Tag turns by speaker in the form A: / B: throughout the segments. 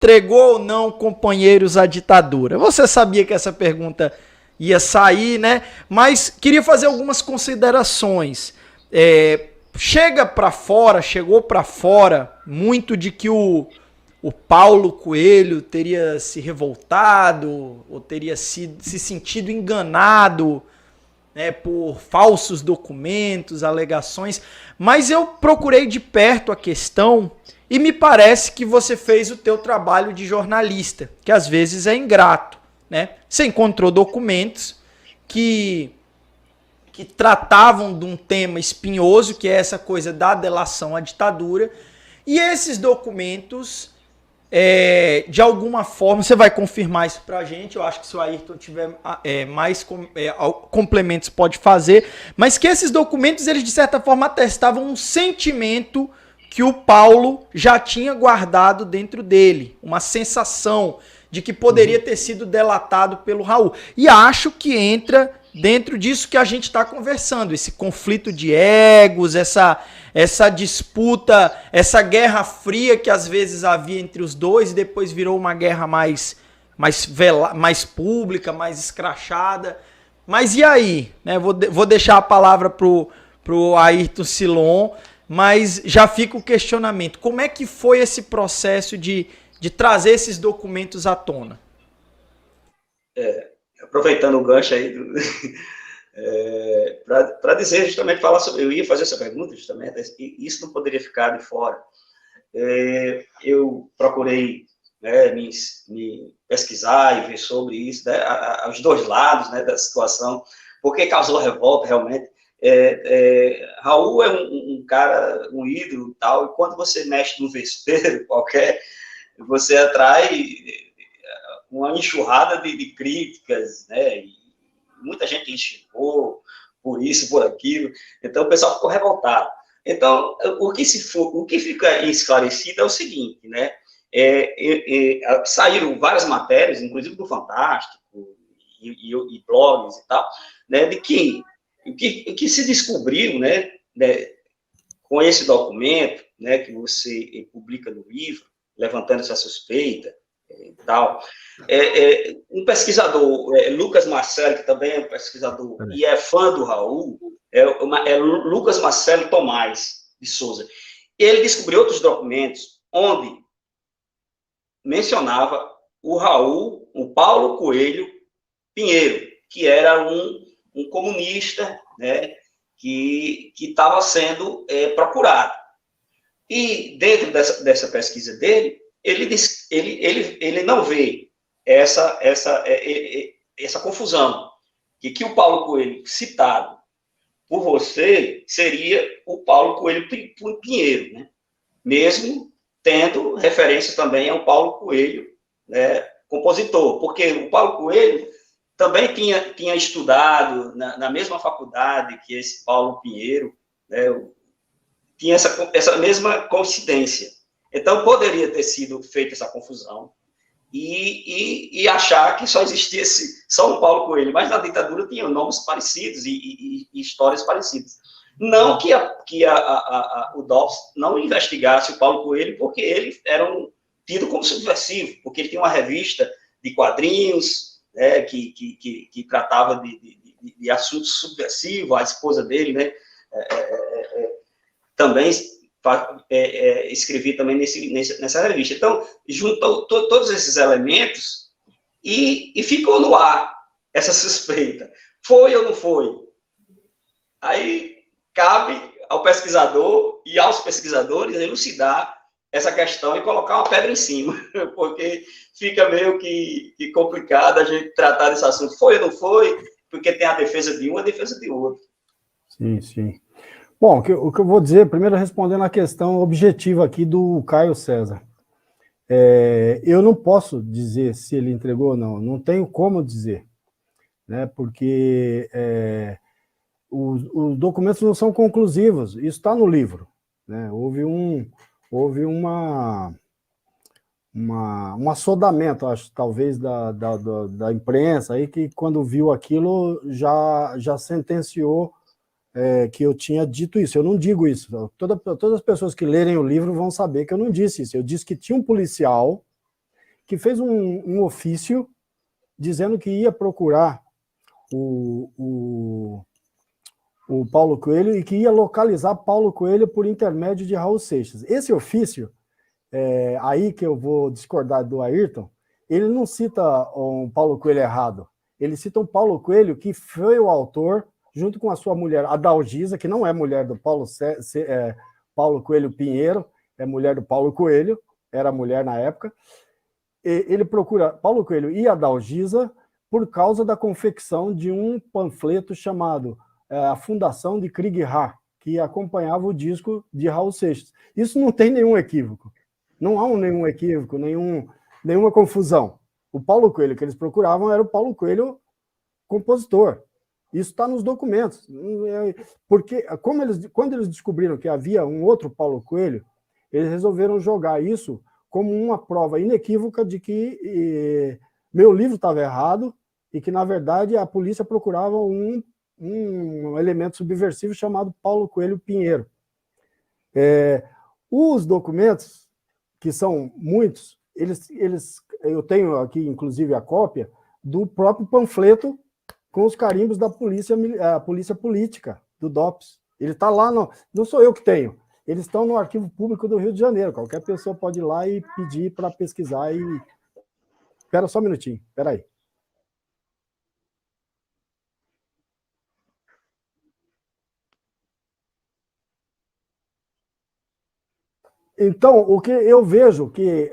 A: entregou ou não companheiros à ditadura? Você sabia que essa pergunta ia sair, né? Mas queria fazer algumas considerações. Chegou para fora muito de que o Paulo Coelho teria se revoltado ou teria se sentido enganado, né, por falsos documentos, alegações, mas eu procurei de perto a questão e me parece que você fez o teu trabalho de jornalista, que às vezes é ingrato, né? Você encontrou documentos que tratavam de um tema espinhoso, que é essa coisa da delação à ditadura, e esses documentos, de alguma forma, você vai confirmar isso pra gente, eu acho que se o Ayrton tiver mais complementos pode fazer, mas que esses documentos, eles de certa forma atestavam um sentimento que o Paulo já tinha guardado dentro dele, uma sensação de que poderia ter sido delatado pelo Raul. E acho que entra dentro disso que a gente está conversando, esse conflito de egos, essa disputa, essa guerra fria que às vezes havia entre os dois e depois virou uma guerra mais pública, mais escrachada. Mas e aí? Né? Vou deixar a palavra pro Ayrton Silon, mas já fica o questionamento. Como é que foi esse processo de trazer esses documentos à tona?
B: Aproveitando o gancho aí, para dizer justamente, falar sobre, eu ia fazer essa pergunta justamente, e isso não poderia ficar de fora. Eu procurei, né, me pesquisar e ver sobre isso, né, os dois lados, né, da situação, porque causou revolta realmente. Raul é um cara, um ídolo e tal, e quando você mexe no vespeiro qualquer, você atrai uma enxurrada de críticas, né, e muita gente xingou por isso, por aquilo, então o pessoal ficou revoltado. Então, o que fica esclarecido é o seguinte, né, saíram várias matérias, inclusive do Fantástico, e blogs e tal, né, de que o que se descobriu, né, com esse documento, né, que você publica no livro, levantando essa suspeita e tal, um pesquisador, Lucas Marcelo, que também é um pesquisador e é fã do Raul, Lucas Marcelo Tomás de Souza. Ele descobriu outros documentos onde mencionava o Raul, o Paulo Coelho Pinheiro, que era um comunista, né, que estava sendo procurado. E dentro dessa pesquisa dele, ele não vê essa confusão, que o Paulo Coelho, citado por você, seria o Paulo Coelho Pinheiro, né? Mesmo tendo referência também ao Paulo Coelho, né, compositor, porque o Paulo Coelho também tinha estudado na mesma faculdade que esse Paulo Pinheiro, né, tinha essa mesma coincidência. Então, poderia ter sido feita essa confusão e achar que só existisse só um Paulo Coelho, mas na ditadura tinha nomes parecidos e histórias parecidas. Não que o DOPS não investigasse o Paulo Coelho, porque ele era tido como subversivo, porque ele tinha uma revista de quadrinhos, né, que tratava de assuntos subversivos, a esposa dele, né, também escrevi também nessa revista. Então, juntou todos esses elementos e ficou no ar essa suspeita. Foi ou não foi? Aí cabe ao pesquisador e aos pesquisadores elucidar essa questão e colocar uma pedra em cima, porque fica meio que complicado a gente tratar desse assunto. Foi ou não foi? Porque tem a defesa de um e a defesa de outro.
C: Sim, sim. Bom, o que eu vou dizer, primeiro respondendo a questão objetiva aqui do Caio César. Eu não posso dizer se ele entregou ou não tenho como dizer, né, porque os documentos não são conclusivos, isso está no livro, né, houve um assodamento, acho, talvez, da imprensa, aí, que quando viu aquilo já sentenciou que eu tinha dito isso. Eu não digo isso. Todas as pessoas que lerem o livro vão saber que eu não disse isso. Eu disse que tinha um policial que fez um ofício dizendo que ia procurar o Paulo Coelho e que ia localizar Paulo Coelho por intermédio de Raul Seixas. Esse ofício, aí que eu vou discordar do Ayrton, ele não cita um Paulo Coelho errado. Ele cita um Paulo Coelho que foi o autor, junto com a sua mulher, Adalgisa, que não é mulher do Paulo Coelho Pinheiro, é mulher do Paulo Coelho, era mulher na época. Ele procura Paulo Coelho e Adalgisa por causa da confecção de um panfleto chamado A Fundação de Krieg Ra, que acompanhava o disco de Raul Seixas. Isso não tem nenhum equívoco. Não há nenhum equívoco, nenhuma confusão. O Paulo Coelho que eles procuravam era o Paulo Coelho compositor. Isso está nos documentos. Porque quando eles descobriram que havia um outro Paulo Coelho, eles resolveram jogar isso como uma prova inequívoca de que meu livro estava errado e que, na verdade, a polícia procurava um elemento subversivo chamado Paulo Coelho Pinheiro. Os documentos, que são muitos, eu tenho aqui, inclusive, a cópia do próprio panfleto com os carimbos da polícia política, do DOPS. Ele está lá, não sou eu que tenho, eles estão no Arquivo Público do Rio de Janeiro, qualquer pessoa pode ir lá e pedir para pesquisar. Espera só um minutinho, espera aí. Então, o que eu vejo que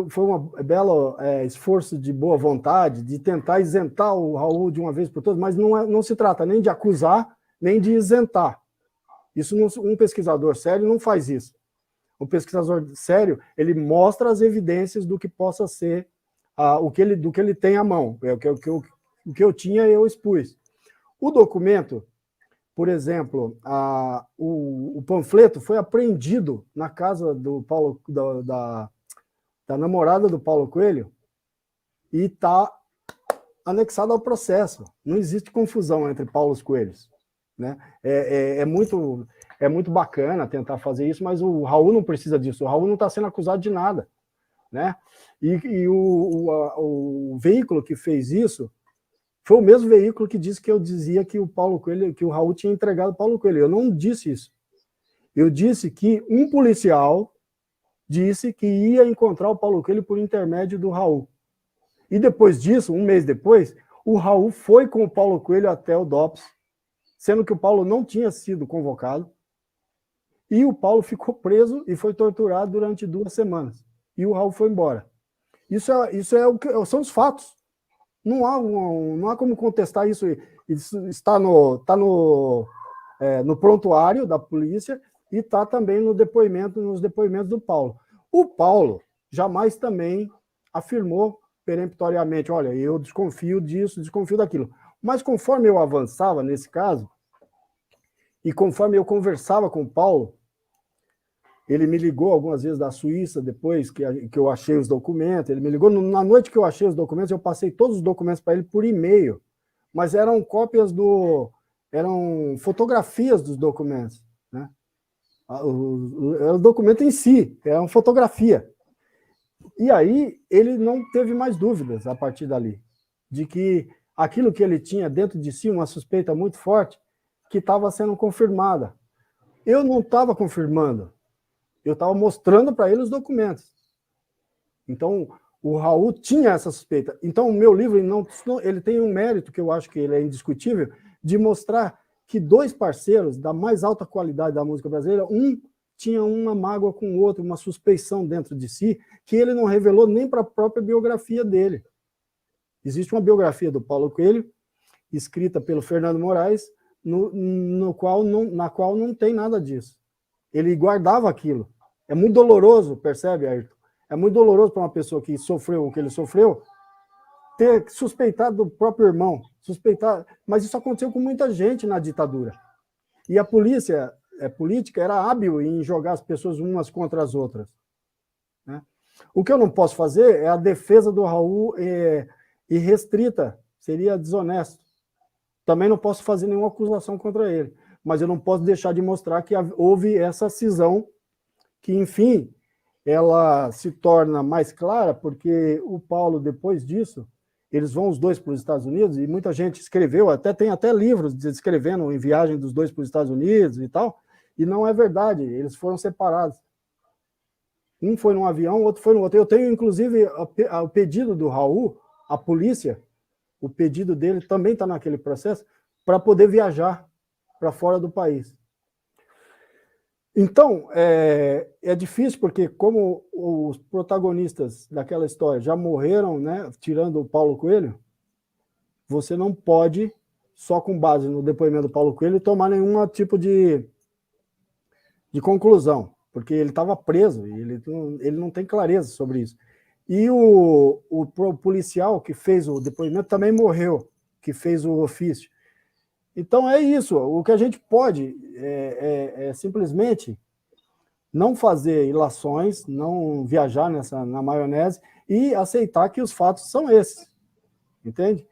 C: foi um belo esforço de boa vontade de tentar isentar o Raul de uma vez por todas, mas não se trata nem de acusar, nem de isentar. Isso um pesquisador sério não faz isso. O pesquisador sério, ele mostra as evidências do que possa ser do que ele tem à mão. O que eu tinha, eu expus. O documento, por exemplo, o panfleto foi apreendido na casa do Paulo, da namorada do Paulo Coelho e está anexado ao processo. Não existe confusão entre Paulos Coelhos, né? É muito bacana tentar fazer isso, mas o Raul não precisa disso. O Raul não está sendo acusado de nada, né? E o veículo que fez isso foi o mesmo veículo que disse que eu dizia que o Paulo Coelho, que o Raul tinha entregado o Paulo Coelho. Eu não disse isso. Eu disse que um policial disse que ia encontrar o Paulo Coelho por intermédio do Raul. E depois disso, um mês depois, o Raul foi com o Paulo Coelho até o DOPS, sendo que o Paulo não tinha sido convocado, e o Paulo ficou preso e foi torturado durante 2 semanas. E o Raul foi embora. Isso são os fatos. Não há como contestar isso. Isso está no prontuário da polícia e está também nos depoimentos do Paulo. O Paulo jamais também afirmou peremptoriamente, olha, eu desconfio disso, desconfio daquilo. Mas conforme eu avançava nesse caso, e conforme eu conversava com o Paulo, ele me ligou algumas vezes da Suíça, depois que eu achei os documentos, ele me ligou, na noite que eu achei os documentos, eu passei todos os documentos para ele por e-mail, mas eram eram fotografias dos documentos, né? O documento em si, era uma fotografia. E aí, ele não teve mais dúvidas a partir dali, de que aquilo que ele tinha dentro de si, uma suspeita muito forte, que estava sendo confirmada. Eu não estava confirmando, eu estava mostrando para ele os documentos. Então, o Raul tinha essa suspeita. Então, o meu livro ele tem um mérito, que eu acho que ele é indiscutível, de mostrar que 2 parceiros da mais alta qualidade da música brasileira, um tinha uma mágoa com o outro, uma suspeição dentro de si, que ele não revelou nem para a própria biografia dele. Existe uma biografia do Paulo Coelho, escrita pelo Fernando Moraes, na qual não tem nada disso. Ele guardava aquilo. É muito doloroso, percebe, Ayrton? É muito doloroso para uma pessoa que sofreu o que ele sofreu ter suspeitado do próprio irmão. Mas isso aconteceu com muita gente na ditadura. E a polícia política era hábil em jogar as pessoas umas contra as outras, né? O que eu não posso fazer é a defesa do Raul irrestrita, seria desonesto. Também não posso fazer nenhuma acusação contra ele, mas eu não posso deixar de mostrar que houve essa cisão que, enfim, ela se torna mais clara porque o Paulo, depois disso, eles vão os dois para os Estados Unidos, e muita gente escreveu, tem até livros descrevendo em viagem dos dois para os Estados Unidos e tal, e não é verdade, eles foram separados. Um foi num avião, o outro foi no outro. Eu tenho, inclusive, o pedido do Raul, a polícia, o pedido dele também está naquele processo, para poder viajar para fora do país. Então, é difícil, porque como os protagonistas daquela história já morreram, né, tirando o Paulo Coelho, você não pode, só com base no depoimento do Paulo Coelho, tomar nenhum tipo de conclusão, porque ele estava preso, e ele não tem clareza sobre isso. E o policial que fez o depoimento também morreu, que fez o ofício. Então é isso, o que a gente pode é simplesmente não fazer ilações, não viajar na maionese e aceitar que os fatos são esses, entende?